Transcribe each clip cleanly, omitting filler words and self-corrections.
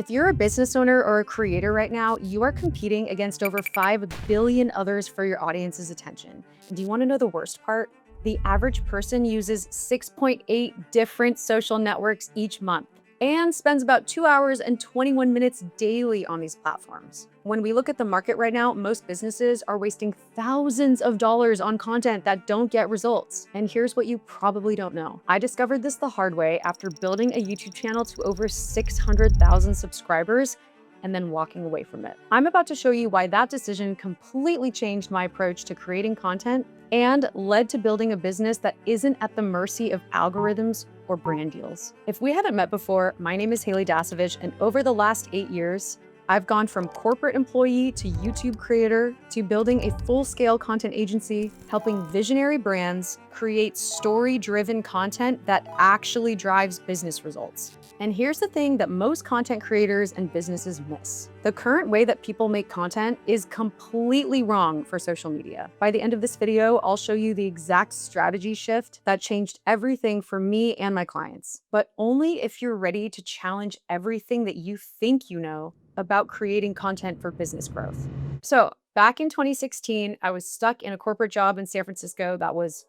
If you're a business owner or a creator right now, you are competing against over 5 billion others for your audience's attention. And do you want to know the worst part? The average person uses 6.8 different social networks each month and spends about 2 hours and 21 minutes daily on these platforms. When we look at the market right now, most businesses are wasting thousands of dollars on content that don't get results. And here's what you probably don't know. I discovered this the hard way after building a YouTube channel to over 600,000 subscribers and then walking away from it. I'm about to show you why that decision completely changed my approach to creating content and led to building a business that isn't at the mercy of algorithms or brand deals. If we haven't met before, my name is Haley Dasovich, and over the last 8 years, I've gone from corporate employee to YouTube creator to building a full-scale content agency, helping visionary brands create story-driven content that actually drives business results. And here's the thing that most content creators and businesses miss. The current way that people make content is completely wrong for social media. By the end of this video, I'll show you the exact strategy shift that changed everything for me and my clients, but only if you're ready to challenge everything that you think you know about creating content for business growth. So back in 2016, I was stuck in a corporate job in San Francisco that was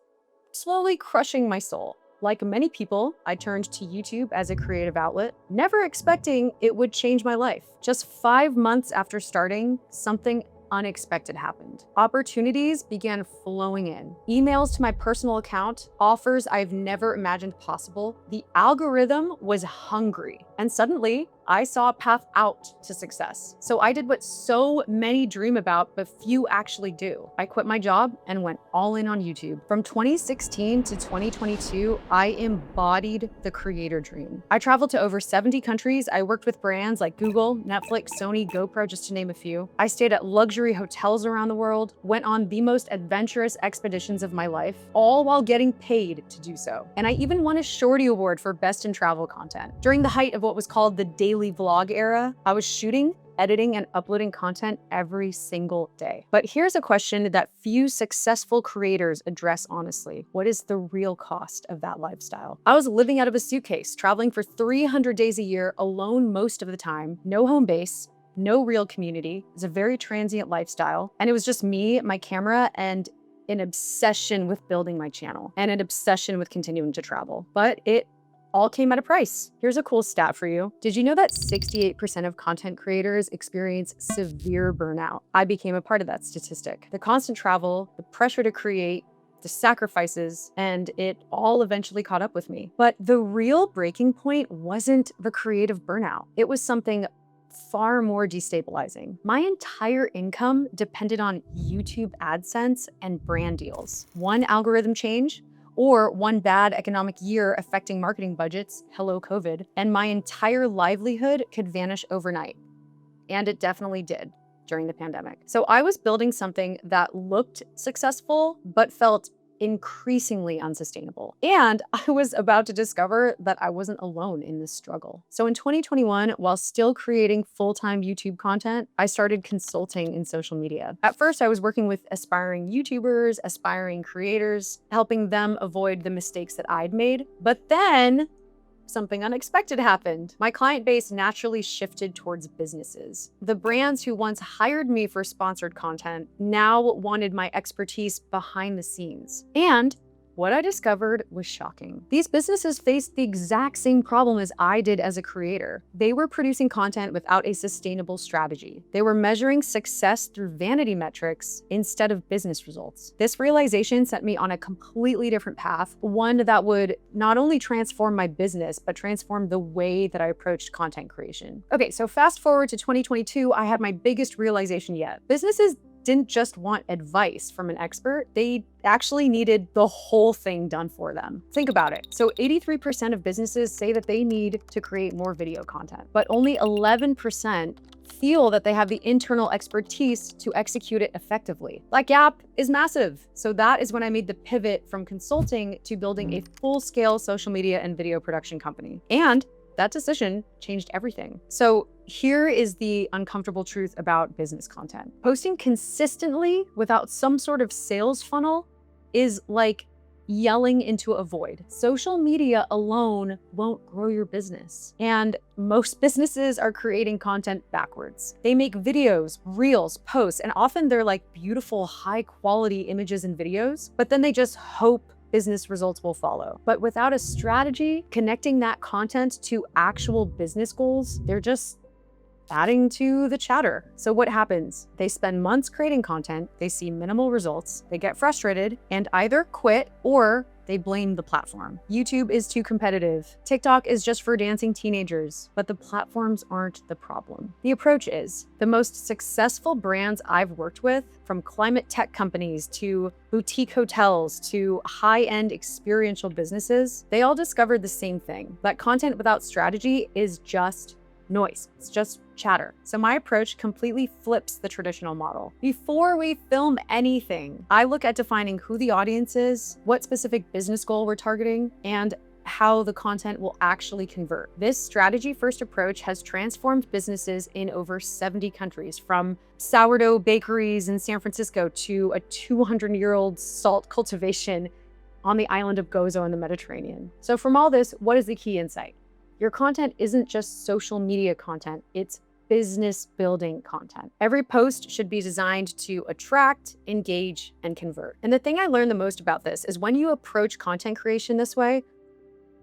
slowly crushing my soul. Like many people, I turned to YouTube as a creative outlet, never expecting it would change my life. Just 5 months after starting, something unexpected happened. Opportunities began flowing in. Emails to my personal account, offers I've never imagined possible. The algorithm was hungry. And suddenly, I saw a path out to success. So I did what so many dream about, but few actually do. I quit my job and went all in on YouTube. From 2016 to 2022, I embodied the creator dream. I traveled to over 70 countries. I worked with brands like Google, Netflix, Sony, GoPro, just to name a few. I stayed at luxury hotels around the world, went on the most adventurous expeditions of my life, all while getting paid to do so. And I even won a Shorty Award for Best in Travel Content. During the height of what was called the daily vlog era, I was shooting, editing, and uploading content every single day. But here's a question that few successful creators address honestly. What is the real cost of that lifestyle? I was living out of a suitcase, traveling for 300 days a year, alone most of the time, no home base, no real community. It was a very transient lifestyle. And it was just me, my camera, and an obsession with building my channel and an obsession with continuing to travel. But it all came at a price. Here's a cool stat for you. Did you know that 68% of content creators experience severe burnout? I became a part of that statistic. The constant travel, the pressure to create, the sacrifices, and it all eventually caught up with me. But the real breaking point wasn't the creative burnout. It was something far more destabilizing. My entire income depended on YouTube AdSense and brand deals. One algorithm change, or one bad economic year affecting marketing budgets, hello COVID, and my entire livelihood could vanish overnight. And it definitely did during the pandemic. So I was building something that looked successful, but felt increasingly unsustainable. And I was about to discover that I wasn't alone in this struggle. So in 2021, while still creating full-time YouTube content, I started consulting in social media. At first, I was working with aspiring YouTubers, aspiring creators, helping them avoid the mistakes that I'd made. But then something unexpected happened. My client base naturally shifted towards businesses. The brands who once hired me for sponsored content now wanted my expertise behind the scenes. And what I discovered was shocking. These businesses faced the exact same problem as I did as a creator. They were producing content without a sustainable strategy. They were measuring success through vanity metrics instead of business results. This realization set me on a completely different path, one that would not only transform my business, but transform the way that I approached content creation. Okay, so fast forward to 2022, I had my biggest realization yet. Businesses didn't just want advice from an expert, they actually needed the whole thing done for them. Think about it. So 83% of businesses say that they need to create more video content, but only 11% feel that they have the internal expertise to execute it effectively. That gap is massive. So that is when I made the pivot from consulting to building a full-scale social media and video production company. And that decision changed everything. So here is the uncomfortable truth about business content. Posting consistently without some sort of sales funnel is like yelling into a void. Social media alone won't grow your business. And most businesses are creating content backwards. They make videos, reels, posts, and often they're like beautiful, high quality images and videos, but then they just hope business results will follow. But without a strategy, connecting that content to actual business goals, they're just adding to the chatter. So what happens? They spend months creating content, they see minimal results, they get frustrated and either quit or they blame the platform. YouTube is too competitive. TikTok is just for dancing teenagers, but the platforms aren't the problem. The approach is. The most successful brands I've worked with, from climate tech companies to boutique hotels to high-end experiential businesses, they all discovered the same thing, that content without strategy is just noise. It's just chatter. So my approach completely flips the traditional model. Before we film anything, I look at defining who the audience is, what specific business goal we're targeting, and how the content will actually convert. This strategy-first approach has transformed businesses in over 70 countries, from sourdough bakeries in San Francisco to a 200-year-old salt cultivation on the island of Gozo in the Mediterranean. So from all this, what is the key insight? Your content isn't just social media content, it's business building content. Every post should be designed to attract, engage, and convert. And the thing I learned the most about this is when you approach content creation this way,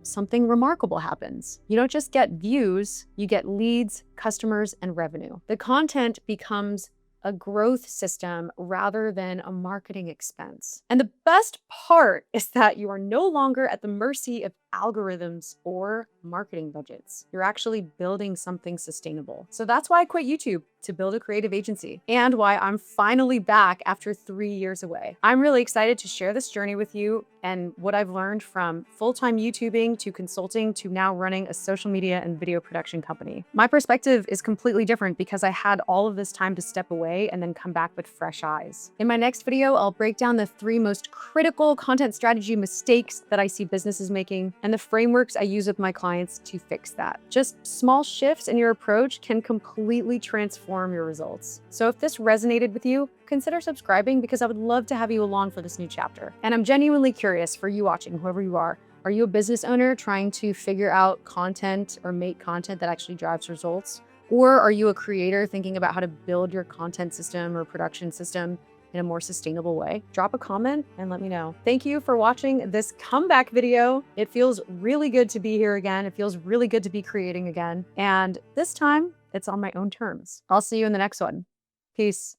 something remarkable happens. You don't just get views, you get leads, customers, and revenue. The content becomes a growth system rather than a marketing expense. And the best part is that you are no longer at the mercy of algorithms or marketing budgets. You're actually building something sustainable. So that's why I quit YouTube, to build a creative agency, and why I'm finally back after 3 years away. I'm really excited to share this journey with you and what I've learned from full-time YouTubing to consulting to now running a social media and video production company. My perspective is completely different because I had all of this time to step away and then come back with fresh eyes. In my next video, I'll break down the 3 most critical content strategy mistakes that I see businesses making and the frameworks I use with my clients to fix that. Just small shifts in your approach can completely transform your results. So if this resonated with you, consider subscribing because I would love to have you along for this new chapter. And I'm genuinely curious for you watching, whoever you are. Are you a business owner trying to figure out content or make content that actually drives results? Or are you a creator thinking about how to build your content system or production system in a more sustainable way? Drop a comment and let me know. Thank you for watching this comeback video. It feels really good to be here again. It feels really good to be creating again. And this time, it's on my own terms. I'll see you in the next one. Peace.